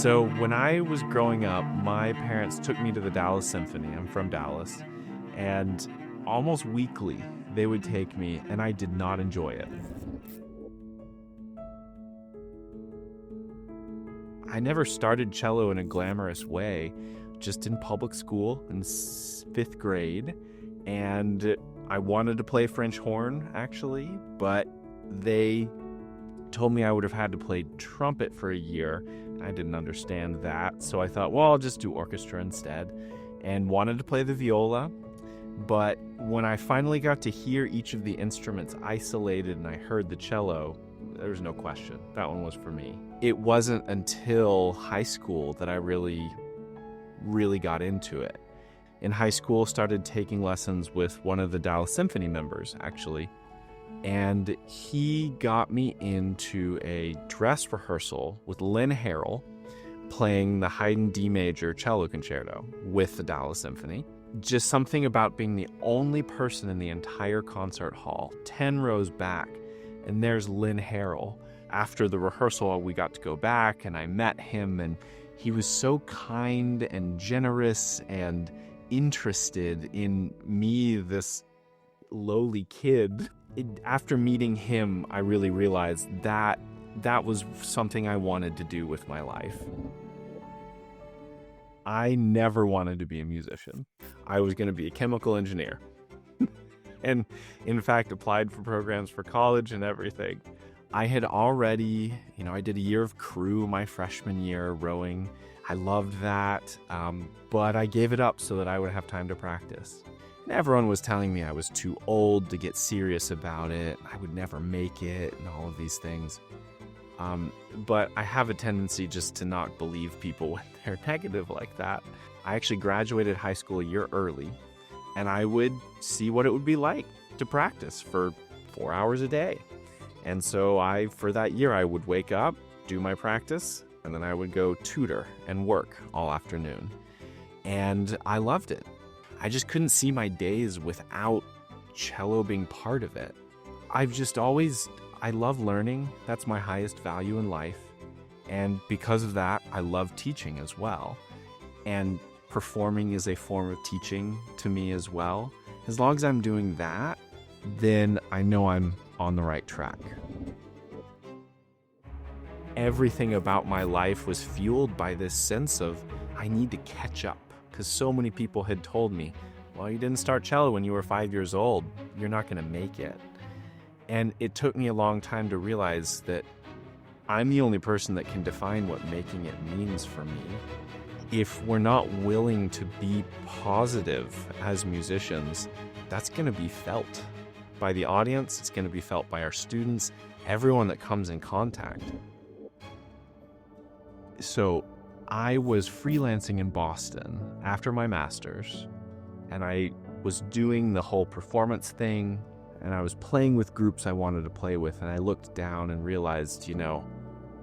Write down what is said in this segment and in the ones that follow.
So when I was growing up, my parents took me to the Dallas Symphony. I'm from Dallas. And almost weekly, they would take me, and I did not enjoy it. I never started cello in a glamorous way, just in public school in fifth grade. And I wanted to play French horn, actually, but they told me I would have had to play trumpet for a year. I didn't understand that, so I thought, well, I'll just do orchestra instead, and wanted to play the viola. But when I finally got to hear each of the instruments isolated and I heard the cello, there was no question. That one was for me. It wasn't until high school that I really got into it. In high school, started taking lessons with one of the Dallas Symphony members, actually. And he got me into a dress rehearsal with Lynn Harrell playing the Haydn D major cello concerto with the Dallas Symphony. Just something about being the only person in the entire concert hall, 10 rows back, and there's Lynn Harrell. After the rehearsal, we got to go back, and I met him, and he was so kind and generous and interested in me, this lowly kid. After meeting him, I really realized that was something I wanted to do with my life. I never wanted to be a musician. I was going to be a chemical engineer. And in fact, applied for programs for college and everything. I had already, I did a year of crew my freshman year, rowing. I loved that, but I gave it up so that I would have time to practice. And everyone was telling me I was too old to get serious about it. I would never make it and all of these things. But I have a tendency just to not believe people when they're negative like that. I actually graduated high school a year early, and I would see what it would be like to practice for 4 hours a day. And so for that year, I would wake up, do my practice, and then I would go tutor and work all afternoon. And I loved it. I just couldn't see my days without cello being part of it. I love learning. That's my highest value in life. And because of that, I love teaching as well. And performing is a form of teaching to me as well. As long as I'm doing that, then I know I'm on the right track. Everything about my life was fueled by this sense of I need to catch up, because so many people had told me, well, you didn't start cello when you were 5 years old. You're not going to make it. And it took me a long time to realize that I'm the only person that can define what making it means for me. If we're not willing to be positive as musicians, that's going to be felt by the audience. It's going to be felt by our students, everyone that comes in contact. So I was freelancing in Boston after my master's, and I was doing the whole performance thing, and I was playing with groups I wanted to play with, and I looked down and realized,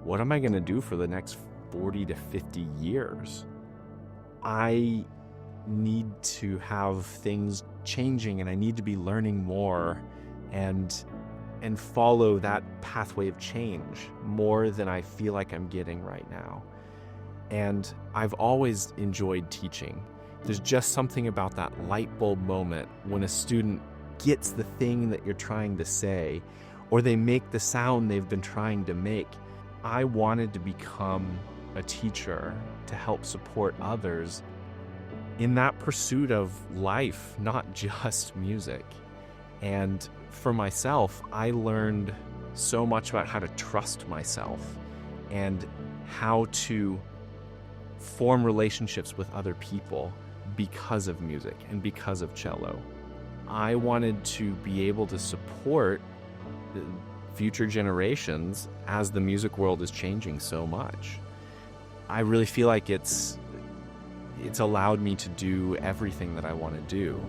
what am I going to do for the next 40 to 50 years? I need to have things changing, and I need to be learning more and follow that pathway of change more than I feel like I'm getting right now. And I've always enjoyed teaching. There's just something about that light bulb moment when a student gets the thing that you're trying to say, or they make the sound they've been trying to make. I wanted to become a teacher to help support others in that pursuit of life, not just music. And for myself, I learned so much about how to trust myself and how to form relationships with other people because of music and because of cello. I wanted to be able to support the future generations as the music world is changing so much. I really feel like it's allowed me to do everything that I want to do.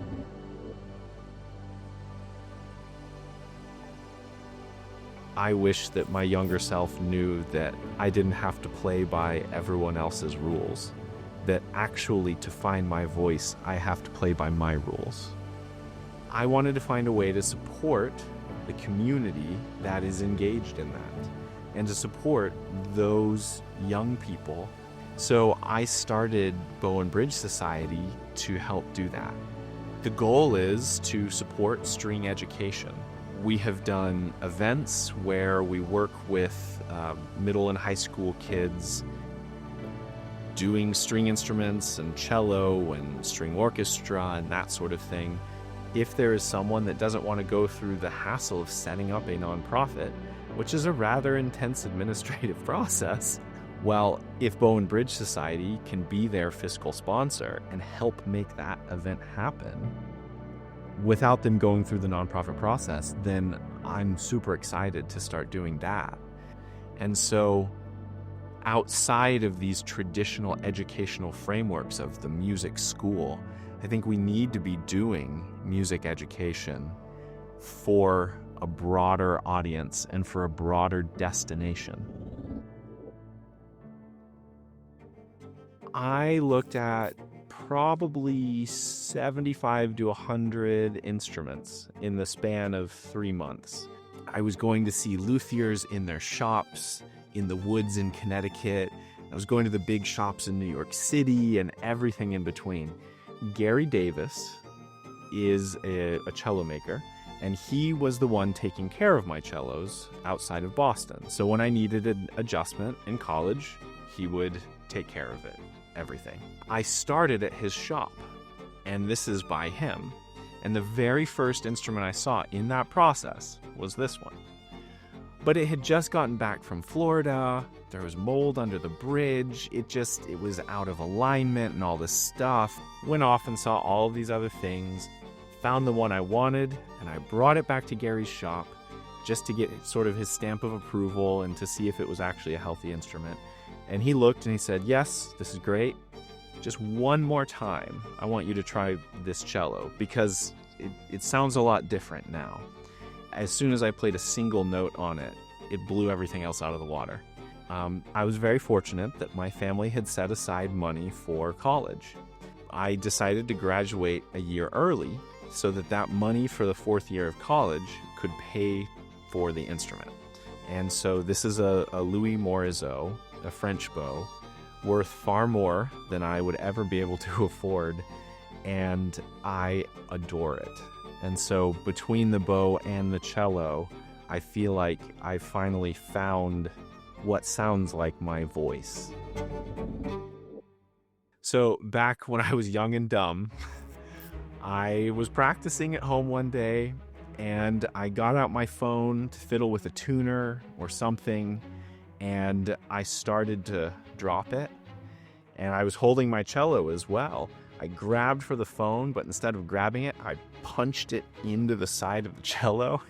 I wish that my younger self knew that I didn't have to play by everyone else's rules, that actually to find my voice, I have to play by my rules. I wanted to find a way to support the community that is engaged in that, and to support those young people So I started Bow and Bridge Society to help do that. The goal is to support string education. We have done events where we work with middle and high school kids doing string instruments and cello and string orchestra and that sort of thing. If there is someone that doesn't want to go through the hassle of setting up a nonprofit, which is a rather intense administrative process, well, if Bow and Bridge Society can be their fiscal sponsor and help make that event happen without them going through the nonprofit process, then I'm super excited to start doing that. And so outside of these traditional educational frameworks of the music school, I think we need to be doing music education for a broader audience and for a broader destination. I looked at probably 75 to 100 instruments in the span of 3 months. I was going to see luthiers in their shops in the woods in Connecticut. I was going to the big shops in New York City and everything in between. Gary Davis is a cello maker, and he was the one taking care of my cellos outside of Boston. So when I needed an adjustment in college, he would take care of it, everything. I started at his shop, and this is by him. And the very first instrument I saw in that process was this one. But it had just gotten back from Florida. There was mold under the bridge. It was out of alignment and all this stuff. Went off and saw all of these other things, found the one I wanted, and I brought it back to Gary's shop just to get sort of his stamp of approval and to see if it was actually a healthy instrument. And he looked and he said, "Yes, this is great. Just one more time, I want you to try this cello because it sounds a lot different now." As soon as I played a single note on it, it blew everything else out of the water. I was very fortunate that my family had set aside money for college. I decided to graduate a year early so that money for the 4th year of college could pay for the instrument. And so this is a Louis Morisot, a French bow, worth far more than I would ever be able to afford, and I adore it. And so between the bow and the cello, I feel like I finally found what sounds like my voice. So back when I was young and dumb, I was practicing at home one day, and I got out my phone to fiddle with a tuner or something, and I started to drop it. And I was holding my cello as well. I grabbed for the phone, but instead of grabbing it, I punched it into the side of the cello,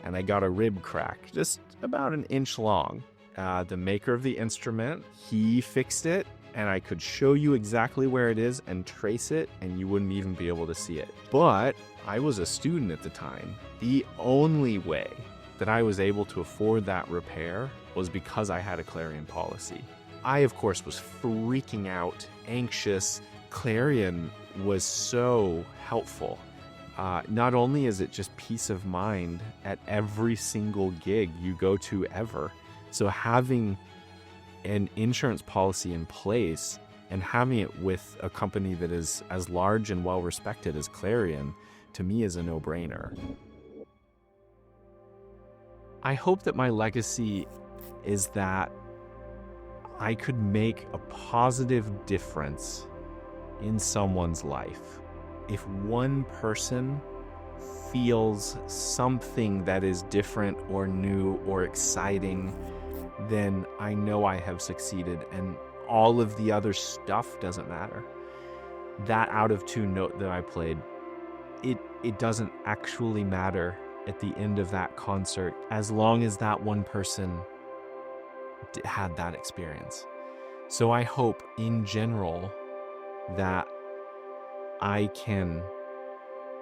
and I got a rib crack, just about an inch long. The maker of the instrument, he fixed it, and I could show you exactly where it is and trace it, and you wouldn't even be able to see it. But I was a student at the time. The only way that I was able to afford that repair was because I had a Clarion policy. I, of course, was freaking out, anxious. Clarion was so helpful. Not only is it just peace of mind at every single gig you go to ever, so having an insurance policy in place and having it with a company that is as large and well respected as Clarion, to me, is a no-brainer. I hope that my legacy is that I could make a positive difference in someone's life. If one person feels something that is different or new or exciting, then I know I have succeeded, and all of the other stuff doesn't matter. That out of tune note that I played, it doesn't actually matter at the end of that concert, as long as that one person had that experience. So I hope in general that I can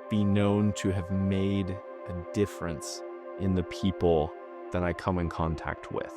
be known to have made a difference in the people that I come in contact with.